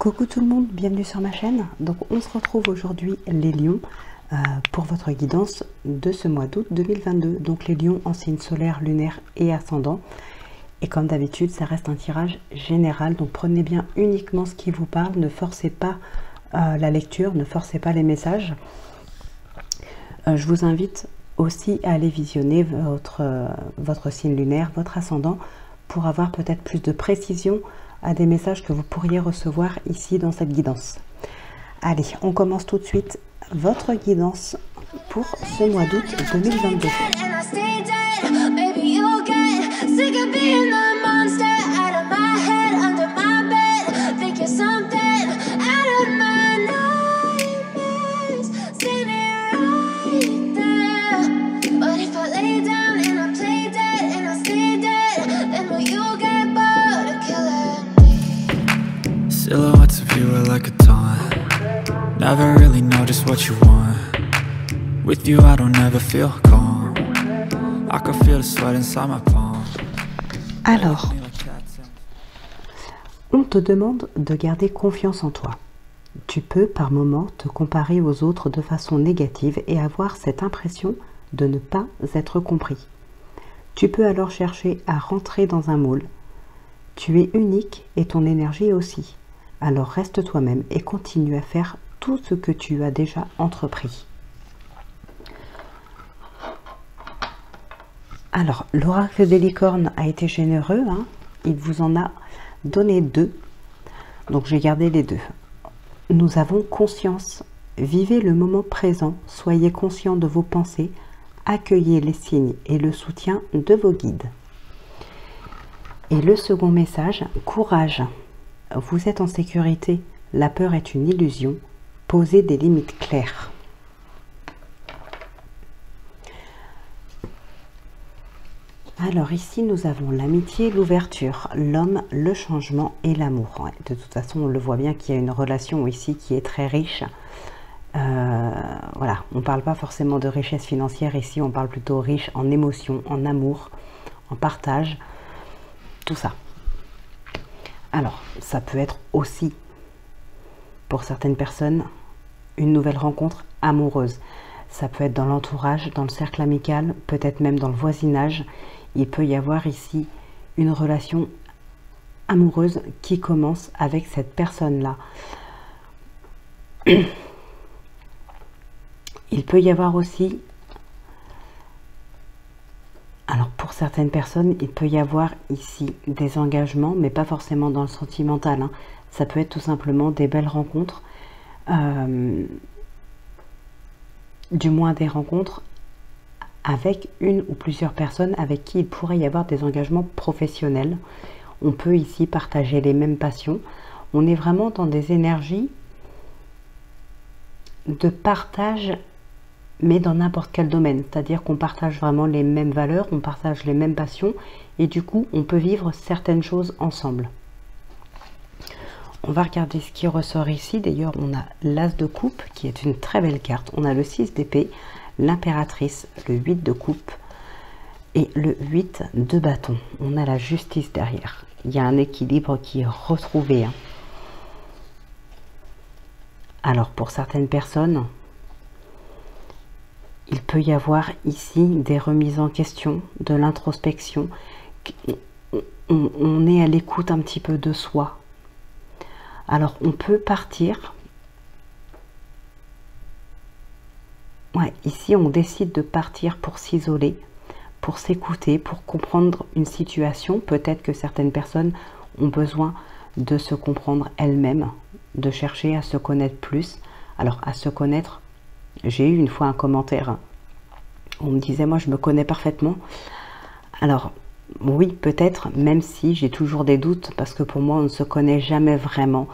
Coucou tout le monde, bienvenue sur ma chaîne. Donc on se retrouve aujourd'hui les lions pour votre guidance de ce mois d'août 2022. Donc les lions en signe solaire, lunaire et ascendant. Et comme d'habitude, ça reste un tirage général. Donc prenez bien uniquement ce qui vous parle. Ne forcez pas la lecture, ne forcez pas les messages. Je vous invite aussi à aller visionner votre signe lunaire, votre ascendant, pour avoir peut-être plus de précision à des messages que vous pourriez recevoir ici dans cette guidance. Allez, on commence tout de suite votre guidance pour ce mois d'août 2022. Silhouettes of you are like a taunt. Never really know just what you want. With you I don't ever feel calm. I can feel the sweat inside my palm. Alors, on te demande de garder confiance en toi. Tu peux par moments te comparer aux autres de façon négative et avoir cette impression de ne pas être compris. Tu peux alors chercher à rentrer dans un moule. Tu es unique et ton énergie aussi. Alors reste toi-même et continue à faire tout ce que tu as déjà entrepris. Alors, l'oracle des licornes a été généreux, hein. Il vous en a donné 2. Donc j'ai gardé les 2. Nous avons conscience. Vivez le moment présent. Soyez conscient de vos pensées. Accueillez les signes et le soutien de vos guides. Et le second message, courage. Vous êtes en sécurité. La peur est une illusion. Posez des limites claires. Alors ici, nous avons l'amitié, l'ouverture, l'homme, le changement et l'amour. Ouais, de toute façon, on le voit bien qu'il y a une relation ici qui est très riche. Voilà, on ne parle pas forcément de richesse financière ici, on parle plutôt riche en émotions, en amour, en partage, tout ça. Alors, ça peut être aussi, pour certaines personnes, une nouvelle rencontre amoureuse. Ça peut être dans l'entourage, dans le cercle amical, peut-être même dans le voisinage. Il peut y avoir ici une relation amoureuse qui commence avec cette personne-là. Il peut y avoir aussi, alors pour certaines personnes, il peut y avoir ici des engagements, mais pas forcément dans le sentimental, hein. Ça peut être tout simplement des belles rencontres, du moins des rencontres avec une ou plusieurs personnes avec qui il pourrait y avoir des engagements professionnels. On peut ici partager les mêmes passions. On est vraiment dans des énergies de partage, mais dans n'importe quel domaine. C'est-à-dire qu'on partage vraiment les mêmes valeurs, on partage les mêmes passions, et du coup, on peut vivre certaines choses ensemble. On va regarder ce qui ressort ici. D'ailleurs, on a l'As de coupe, qui est une très belle carte. On a le 6 d'épée, l'impératrice, le 8 de coupe et le 8 de bâton. On a la justice derrière. Il y a un équilibre qui est retrouvé, hein. Alors, pour certaines personnes, il peut y avoir ici des remises en question, de l'introspection. On est à l'écoute un petit peu de soi. Alors, on peut partir. Ouais, ici, on décide de partir pour s'isoler, pour s'écouter, pour comprendre une situation. Peut-être que certaines personnes ont besoin de se comprendre elles-mêmes, de chercher à se connaître plus. Alors, à se connaître, j'ai eu une fois un commentaire. Hein. On me disait, moi, je me connais parfaitement. Alors, oui, peut-être, même si j'ai toujours des doutes, parce que pour moi, on ne se connaît jamais vraiment.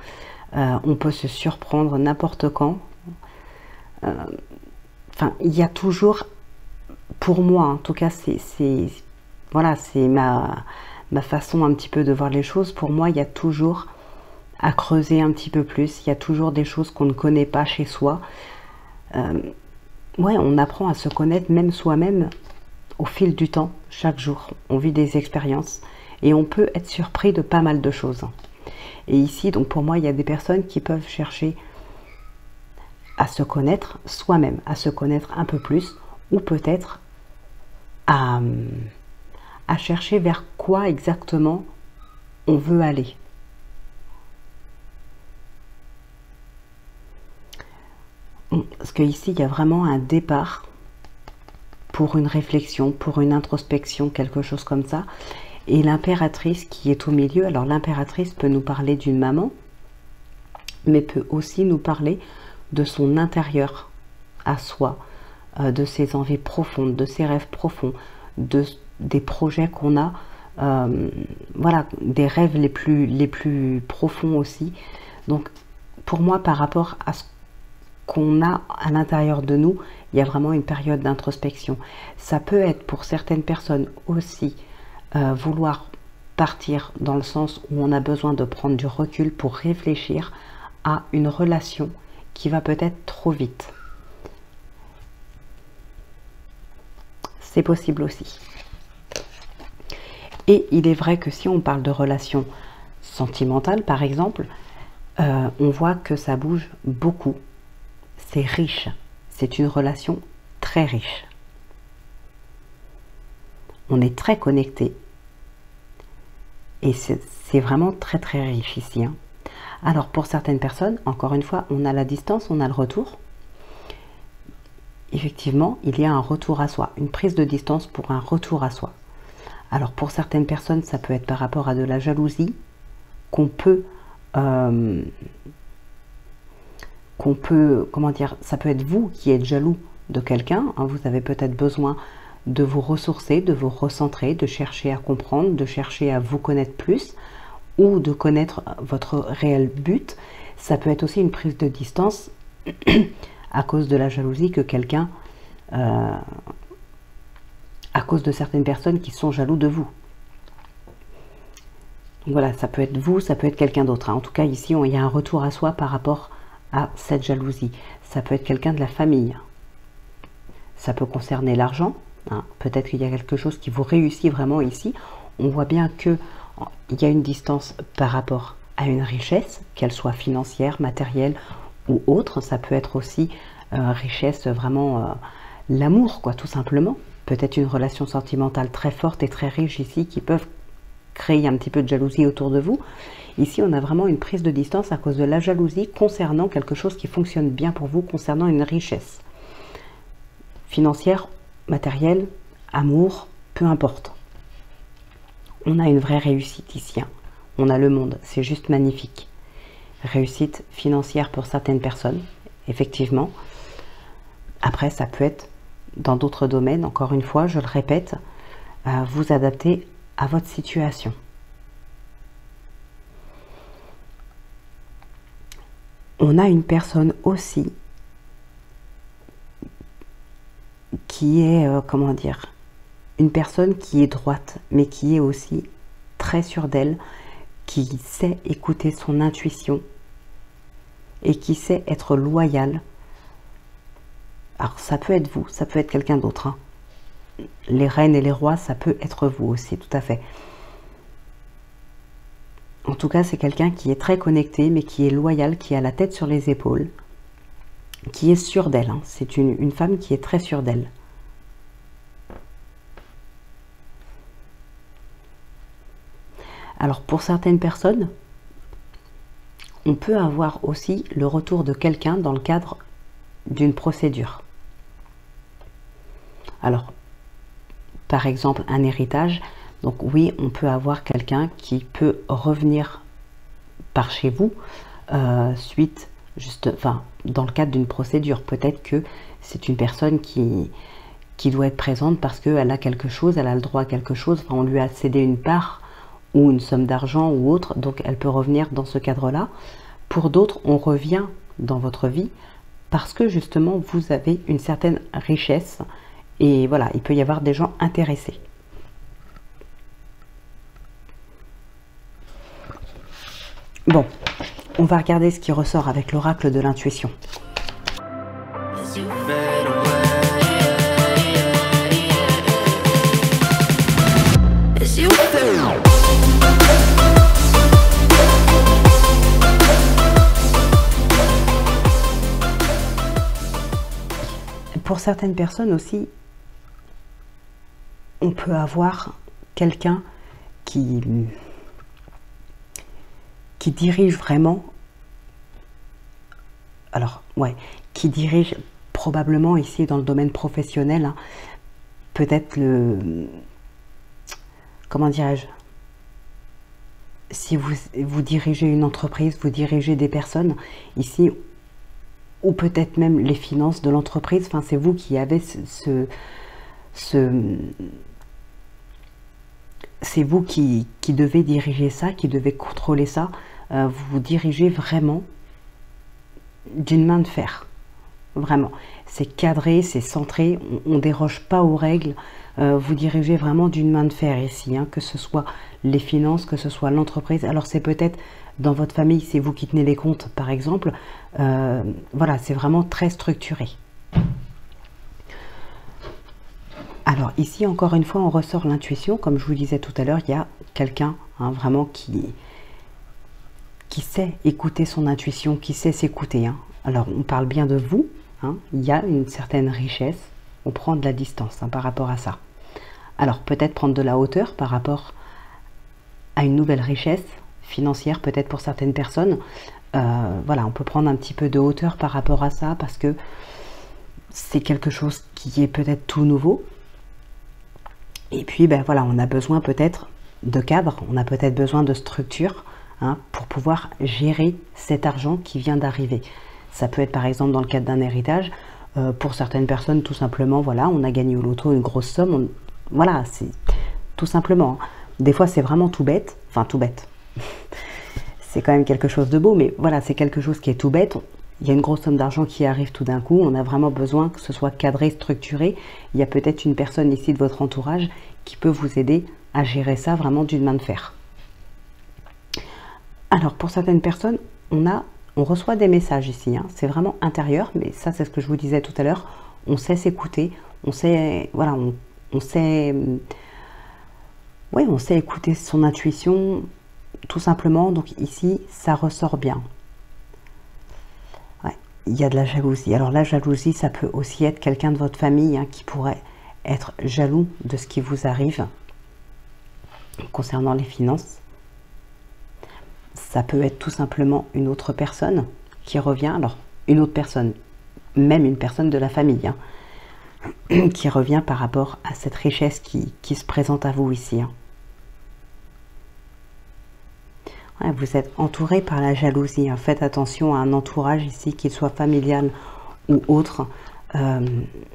On peut se surprendre n'importe quand. Enfin, il y a toujours, pour moi, en tout cas, voilà, c'est ma façon un petit peu de voir les choses. Pour moi, il y a toujours à creuser un petit peu plus. Il y a toujours des choses qu'on ne connaît pas chez soi. Ouais, on apprend à se connaître même soi-même au fil du temps, chaque jour. On vit des expériences et on peut être surpris de pas mal de choses. Et ici, donc pour moi, il y a des personnes qui peuvent chercher à se connaître soi-même, à se connaître un peu plus, ou peut-être à chercher vers quoi exactement on veut aller. Parce qu'ici, il y a vraiment un départ pour une réflexion, pour une introspection, quelque chose comme ça. Et l'impératrice qui est au milieu, alors l'impératrice peut nous parler d'une maman, mais peut aussi nous parler de son intérieur à soi, de ses envies profondes, de ses rêves profonds, des projets qu'on a, voilà, des rêves les plus profonds aussi. Donc pour moi, par rapport à ce qu'on a à l'intérieur de nous, il y a vraiment une période d'introspection. Ça peut être pour certaines personnes aussi vouloir partir dans le sens où on a besoin de prendre du recul pour réfléchir à une relation qui va peut-être trop vite. C'est possible aussi. Et il est vrai que si on parle de relations sentimentales, par exemple, on voit que ça bouge beaucoup. C'est riche. C'est une relation très riche. On est très connecté. Et c'est vraiment très très riche ici. Hein. Alors pour certaines personnes, encore une fois, on a la distance, on a le retour. Effectivement, il y a un retour à soi, une prise de distance pour un retour à soi. Alors pour certaines personnes, ça peut être par rapport à de la jalousie qu'on peut, comment dire, ça peut être vous qui êtes jaloux de quelqu'un. Hein, vous avez peut-être besoin de vous ressourcer, de vous recentrer, de chercher à comprendre, de chercher à vous connaître plus ou de connaître votre réel but. Ça peut être aussi une prise de distance à cause de la jalousie que quelqu'un, à cause de certaines personnes qui sont jaloux de vous. Donc voilà, ça peut être vous, ça peut être quelqu'un d'autre. Hein. En tout cas, ici, il y a un retour à soi par rapport à cette jalousie. Ça peut être quelqu'un de la famille. Ça peut concerner l'argent. Hein. Peut-être qu'il y a quelque chose qui vous réussit vraiment ici. On voit bien qu'il y a une distance par rapport à une richesse, qu'elle soit financière, matérielle ou autre. Ça peut être aussi richesse, vraiment l'amour, quoi, tout simplement. Peut-être une relation sentimentale très forte et très riche ici qui peuvent créer un petit peu de jalousie autour de vous. Ici, on a vraiment une prise de distance à cause de la jalousie concernant quelque chose qui fonctionne bien pour vous, concernant une richesse financière, matérielle, amour, peu importe. On a une vraie réussite ici. Hein. On a le monde, c'est juste magnifique. Réussite financière pour certaines personnes, effectivement. Après, ça peut être dans d'autres domaines, encore une fois, je le répète, vous adapter à votre situation. On a une personne aussi qui est, comment dire, une personne qui est droite, mais qui est aussi très sûre d'elle, qui sait écouter son intuition et qui sait être loyale. Alors ça peut être vous, ça peut être quelqu'un d'autre. Hein. Les reines et les rois, ça peut être vous aussi, tout à fait. En tout cas, c'est quelqu'un qui est très connecté, mais qui est loyal, qui a la tête sur les épaules, qui est sûre d'elle. Hein. C'est une femme qui est très sûre d'elle. Alors pour certaines personnes, on peut avoir aussi le retour de quelqu'un dans le cadre d'une procédure. Alors, par exemple, un héritage. Donc oui, on peut avoir quelqu'un qui peut revenir par chez vous suite, dans le cadre d'une procédure. Peut-être que c'est une personne qui doit être présente parce qu'elle a quelque chose, elle a le droit à quelque chose. Enfin, on lui a cédé une part ou une somme d'argent ou autre, donc elle peut revenir dans ce cadre-là. Pour d'autres, on revient dans votre vie parce que justement, vous avez une certaine richesse. Et voilà, il peut y avoir des gens intéressés. Bon, on va regarder ce qui ressort avec l'oracle de l'intuition. pour certaines personnes aussi, on peut avoir quelqu'un qui dirige vraiment, alors ouais, qui dirige probablement ici dans le domaine professionnel, hein, peut-être comment dirais-je, si vous dirigez une entreprise, vous dirigez des personnes ici, ou peut-être même les finances de l'entreprise, enfin c'est vous qui avez c'est vous qui devez diriger ça, qui devez contrôler ça, vous dirigez vraiment d'une main de fer, vraiment, c'est cadré, c'est centré, on ne déroge pas aux règles, vous dirigez vraiment d'une main de fer ici, hein, que ce soit les finances, que ce soit l'entreprise. Alors c'est peut-être dans votre famille, c'est vous qui tenez les comptes par exemple, voilà, c'est vraiment très structuré. Alors ici encore une fois on ressort l'intuition, comme je vous disais tout à l'heure, il y a quelqu'un hein, vraiment qui sait écouter son intuition, qui sait s'écouter, hein. Alors on parle bien de vous, hein, il y a une certaine richesse, on prend de la distance hein, par rapport à ça. Alors peut-être prendre de la hauteur par rapport à une nouvelle richesse financière, peut-être pour certaines personnes. Voilà, on peut prendre un petit peu de hauteur par rapport à ça, parce que c'est quelque chose qui est peut-être tout nouveau. Et puis ben voilà, on a besoin peut-être de cadre, on a peut-être besoin de structure hein, pour pouvoir gérer cet argent qui vient d'arriver. Ça peut être par exemple dans le cadre d'un héritage, pour certaines personnes tout simplement, voilà, on a gagné au loto une grosse somme, voilà, c'est tout simplement. Des fois c'est vraiment tout bête, enfin tout bête, c'est quand même quelque chose de beau, mais voilà, c'est quelque chose qui est tout bête. Il y a une grosse somme d'argent qui arrive tout d'un coup, on a vraiment besoin que ce soit cadré, structuré. Il y a peut-être une personne ici de votre entourage qui peut vous aider à gérer ça vraiment d'une main de fer. Alors pour certaines personnes, on reçoit des messages ici, hein. C'est vraiment intérieur, mais ça c'est ce que je vous disais tout à l'heure, on sait s'écouter, on sait, voilà, on sait, oui, on sait écouter son intuition, tout simplement. Donc ici, ça ressort bien. Ouais, il y a de la jalousie. Alors la jalousie, ça peut aussi être quelqu'un de votre famille hein, qui pourrait être jaloux de ce qui vous arrive concernant les finances. Ça peut être tout simplement une autre personne qui revient, alors une autre personne, même une personne de la famille, hein, qui revient par rapport à cette richesse qui se présente à vous ici. Hein. Ouais, vous êtes entouré par la jalousie. Hein. Faites attention à un entourage ici, qu'il soit familial ou autre.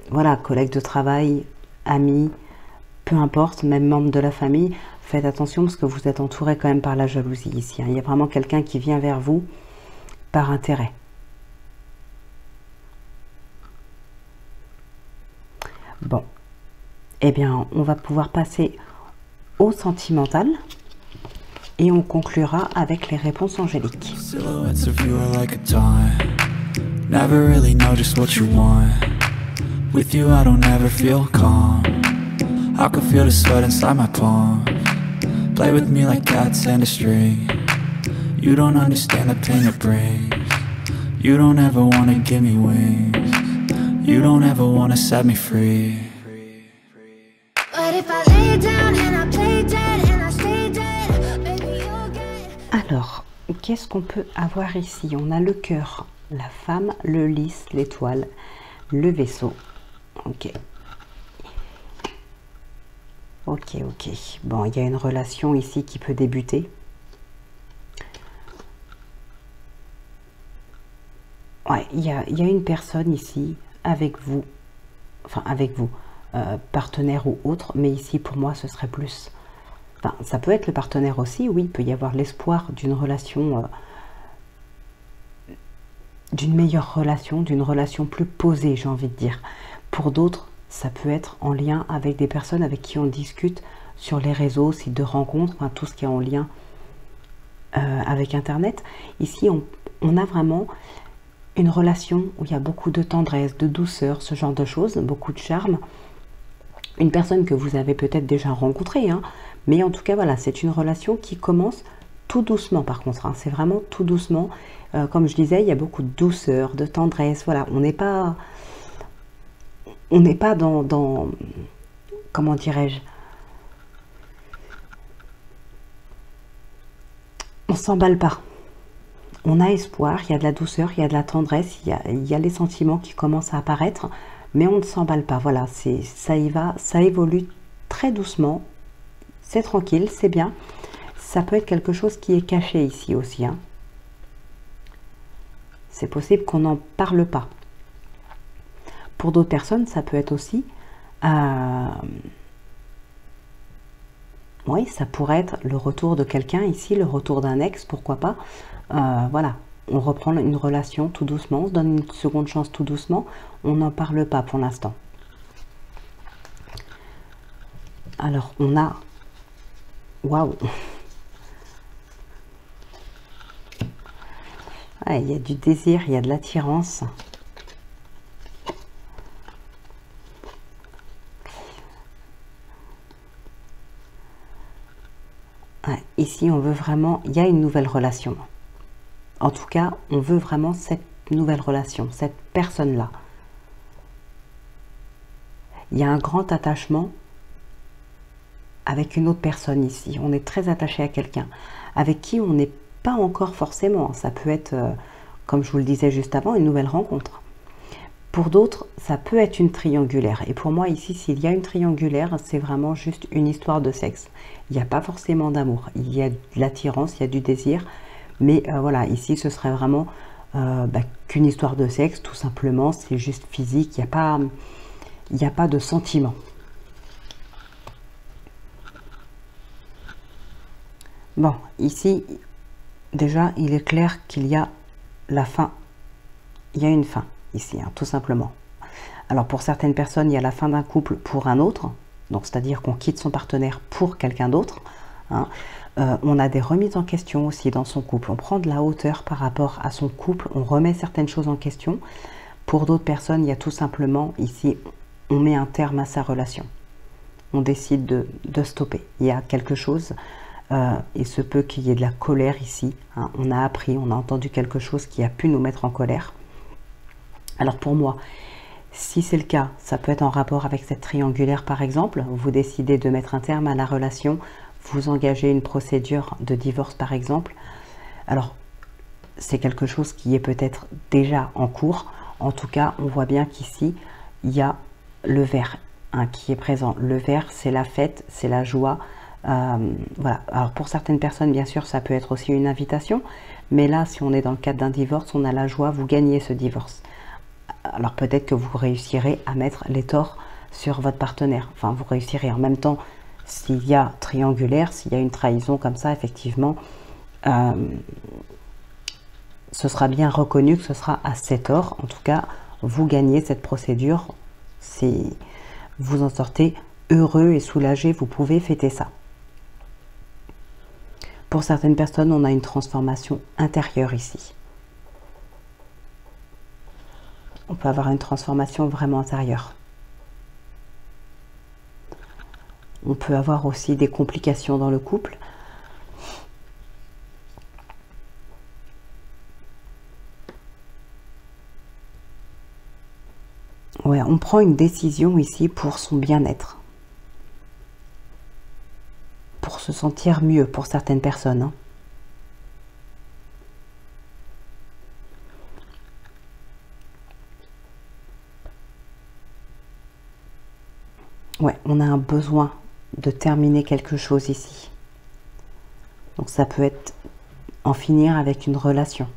Voilà, collègues de travail, amis, peu importe, même membre de la famille. Faites attention parce que vous êtes entouré quand même par la jalousie ici. Hein. Il y a vraiment quelqu'un qui vient vers vous par intérêt. Bon, eh bien, on va pouvoir passer au sentimental et on conclura avec les réponses angéliques. Never really know just what you want. With you I don't ever feel calm. I can feel the sweat inside my palm. Play with me like cats and a string. You don't understand the pain it brings. You don't ever wanna give me wings. You don't ever wanna set me free. But if I lay down and I play dead and I stay dead, baby you'll get. Alors, qu'est-ce qu'on peut avoir ici? On a le cœur, la femme, le lys, l'étoile, le vaisseau. Ok. Ok, ok. Bon, il y a une relation ici qui peut débuter. Ouais, il y a une personne ici avec vous. Enfin, avec vous. Partenaire ou autre. Mais ici, pour moi, ce serait plus... Enfin, ça peut être le partenaire aussi. Oui, il peut y avoir l'espoir d'une relation... d'une meilleure relation, d'une relation plus posée, j'ai envie de dire. Pour d'autres, ça peut être en lien avec des personnes avec qui on discute sur les réseaux, sites de rencontres, enfin, tout ce qui est en lien avec Internet. Ici, on a vraiment une relation où il y a beaucoup de tendresse, de douceur, ce genre de choses, beaucoup de charme. Une personne que vous avez peut-être déjà rencontrée, hein, mais en tout cas, voilà, c'est une relation qui commence tout doucement par contre, hein, c'est vraiment tout doucement. Comme je disais, il y a beaucoup de douceur, de tendresse, voilà, on n'est pas on n'est pas dans comment dirais-je, on s'emballe pas. On a espoir, il y a de la douceur, il y a de la tendresse, il y a les sentiments qui commencent à apparaître, mais on ne s'emballe pas. Voilà, ça y va, ça évolue très doucement, c'est tranquille, c'est bien. Ça peut être quelque chose qui est caché ici aussi, hein. C'est possible qu'on n'en parle pas. Pour d'autres personnes, ça peut être aussi... oui, ça pourrait être le retour de quelqu'un ici, le retour d'un ex, pourquoi pas. Voilà, on reprend une relation tout doucement, on se donne une seconde chance tout doucement. On n'en parle pas pour l'instant. Alors, on a... Waouh! Ah, il y a du désir, il y a de l'attirance. Ouais, ici, on veut vraiment... Il y a une nouvelle relation. En tout cas, on veut vraiment cette nouvelle relation, cette personne-là. Il y a un grand attachement avec une autre personne ici. On est très attaché à quelqu'un avec qui on n'est pas encore forcément. Ça peut être, comme je vous le disais juste avant, une nouvelle rencontre. Pour d'autres, ça peut être une triangulaire. Et pour moi, ici, s'il y a une triangulaire, c'est vraiment juste une histoire de sexe. Il n'y a pas forcément d'amour. Il y a de l'attirance, il y a du désir. Mais voilà, ici, ce serait vraiment qu'une histoire de sexe, tout simplement. C'est juste physique. Il n'y a pas de sentiment. Bon, ici, déjà, il est clair qu'il y a la fin. Il y a une fin ici, hein, tout simplement. Alors, pour certaines personnes, il y a la fin d'un couple pour un autre. Donc, c'est-à-dire qu'on quitte son partenaire pour quelqu'un d'autre. Hein. On a des remises en question aussi dans son couple. On prend de la hauteur par rapport à son couple. On remet certaines choses en question. Pour d'autres personnes, il y a tout simplement, ici, on met un terme à sa relation. On décide de stopper. Il y a quelque chose... il se peut qu'il y ait de la colère ici, hein. On a appris, on a entendu quelque chose qui a pu nous mettre en colère. Alors pour moi, si c'est le cas, ça peut être en rapport avec cette triangulaire par exemple. Vous décidez de mettre un terme à la relation, vous engagez une procédure de divorce par exemple. Alors c'est quelque chose qui est peut-être déjà en cours. En tout cas, on voit bien qu'ici, il y a le vert, hein, qui est présent. Le vert, c'est la fête, c'est la joie. Voilà. Alors pour certaines personnes, bien sûr, ça peut être aussi une invitation, mais là, si on est dans le cadre d'un divorce, on a la joie, vous gagnez ce divorce. Alors peut-être que vous réussirez à mettre les torts sur votre partenaire. Enfin, vous réussirez en même temps, s'il y a triangulaire, s'il y a une trahison comme ça, effectivement, ce sera bien reconnu que ce sera à ses torts. En tout cas, vous gagnez cette procédure. Si vous en sortez heureux et soulagé, vous pouvez fêter ça. Pour certaines personnes, on a une transformation intérieure ici. On peut avoir une transformation vraiment intérieure. On peut avoir aussi des complications dans le couple. Ouais, on prend une décision ici pour son bien-être. Pour se sentir mieux pour certaines personnes, hein. Ouais, on a un besoin de terminer quelque chose ici. Donc ça peut être en finir avec une relation.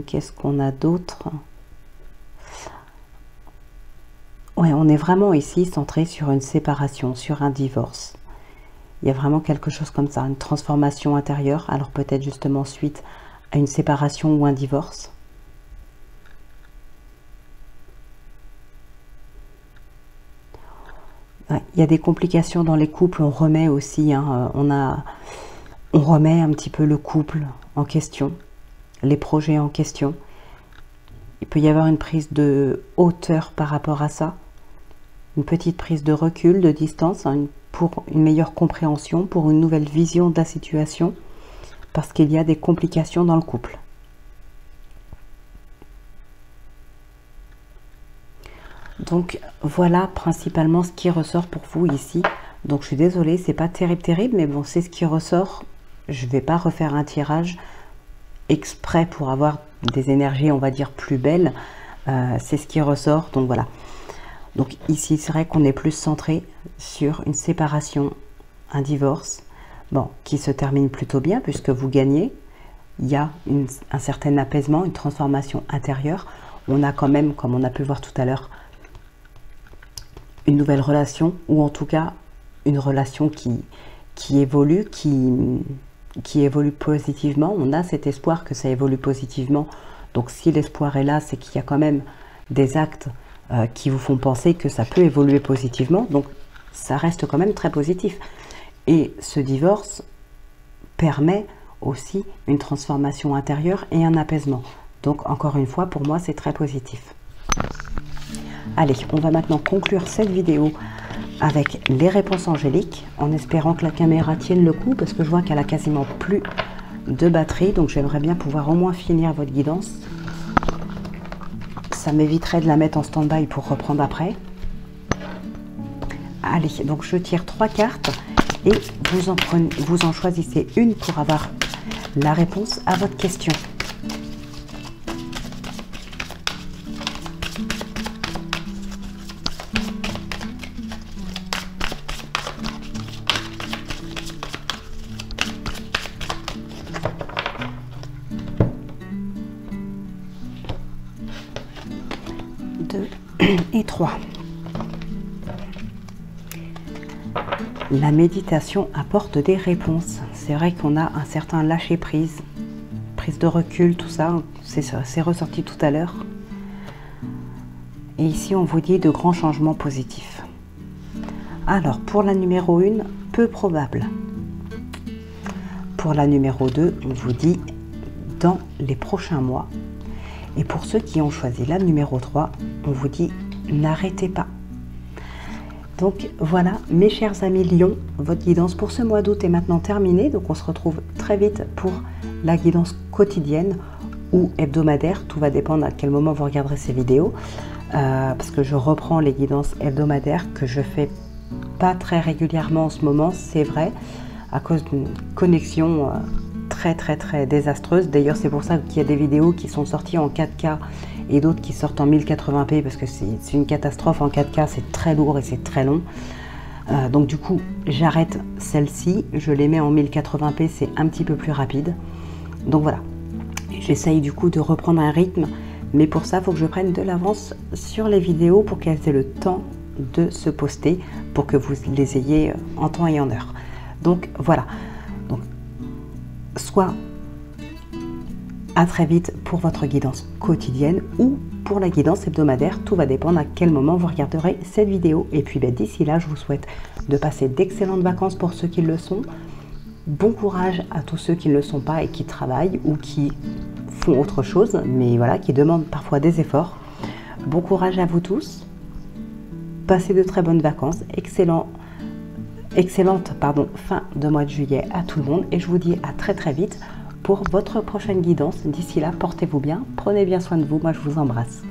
Qu'est-ce qu'on a d'autre? Ouais, on est vraiment ici centré sur une séparation, sur un divorce. Il y a vraiment quelque chose comme ça, une transformation intérieure. Alors peut-être justement suite à une séparation ou un divorce. Ouais, il y a des complications dans les couples, on remet aussi, hein, on remet un petit peu le couple en question, les projets en question. Il peut y avoir une prise de hauteur par rapport à ça. une petite prise de recul, de distance, hein, pour une meilleure compréhension, pour une nouvelle vision de la situation, parce qu'il y a des complications dans le couple. Donc voilà principalement ce qui ressort pour vous ici. Donc je suis désolée, c'est pas terrible, mais bon, c'est ce qui ressort. Je vais pas refaire un tirage exprès pour avoir des énergies, on va dire, plus belles. C'est ce qui ressort, donc voilà. Donc ici, c'est vrai qu'on est plus centré sur une séparation, un divorce, bon, qui se termine plutôt bien puisque vous gagnez. Il y a un certain apaisement, une transformation intérieure. On a quand même, comme on a pu voir tout à l'heure, une nouvelle relation, ou en tout cas une relation qui évolue, qui évolue positivement. On a cet espoir que ça évolue positivement. Donc si l'espoir est là, c'est qu'il y a quand même des actes qui vous font penser que ça peut évoluer positivement. Donc ça reste quand même très positif. Et ce divorce permet aussi une transformation intérieure et un apaisement. Donc encore une fois, pour moi, c'est très positif. Allez, on va maintenant conclure cette vidéo avec les réponses angéliques, en espérant que la caméra tienne le coup, parce que je vois qu'elle a quasiment plus de batterie, donc j'aimerais bien pouvoir au moins finir votre guidance. Ça m'éviterait de la mettre en stand-by pour reprendre après. Allez, donc je tire 3 cartes et vous en choisissez une pour avoir la réponse à votre question. Et 3. La méditation apporte des réponses. C'est vrai qu'on a un certain lâcher-prise, prise de recul, tout ça, c'est ressorti tout à l'heure. Et ici, on vous dit de grands changements positifs. Alors, pour la numéro 1, peu probable. Pour la numéro 2, on vous dit dans les prochains mois. Et pour ceux qui ont choisi la numéro 3, on vous dit n'arrêtez pas. Donc voilà, mes chers amis Lion, votre guidance pour ce mois d'août est maintenant terminée. Donc on se retrouve très vite pour la guidance quotidienne ou hebdomadaire. Tout va dépendre à quel moment vous regarderez ces vidéos. Parce que je reprends les guidances hebdomadaires que je fais pas très régulièrement en ce moment, c'est vrai, à cause d'une connexion très désastreuse. D'ailleurs, c'est pour ça qu'il y a des vidéos qui sont sorties en 4K et d'autres qui sortent en 1080p parce que c'est une catastrophe en 4K, c'est très lourd et c'est très long. Donc du coup, j'arrête celle-ci, je les mets en 1080p, c'est un petit peu plus rapide. Donc voilà, j'essaye du coup de reprendre un rythme, mais pour ça, il faut que je prenne de l'avance sur les vidéos pour qu'elles aient le temps de se poster, pour que vous les ayez en temps et en heure. Donc voilà. Soit à très vite pour votre guidance quotidienne ou pour la guidance hebdomadaire, tout va dépendre à quel moment vous regarderez cette vidéo. Et puis d'ici là, je vous souhaite de passer d'excellentes vacances pour ceux qui le sont. Bon courage à tous ceux qui ne le sont pas et qui travaillent ou qui font autre chose, mais voilà, qui demandent parfois des efforts. Bon courage à vous tous. Passez de très bonnes vacances. Excellente fin de mois de juillet à tout le monde et je vous dis à très vite pour votre prochaine guidance. D'ici là, portez-vous bien, prenez bien soin de vous, moi je vous embrasse.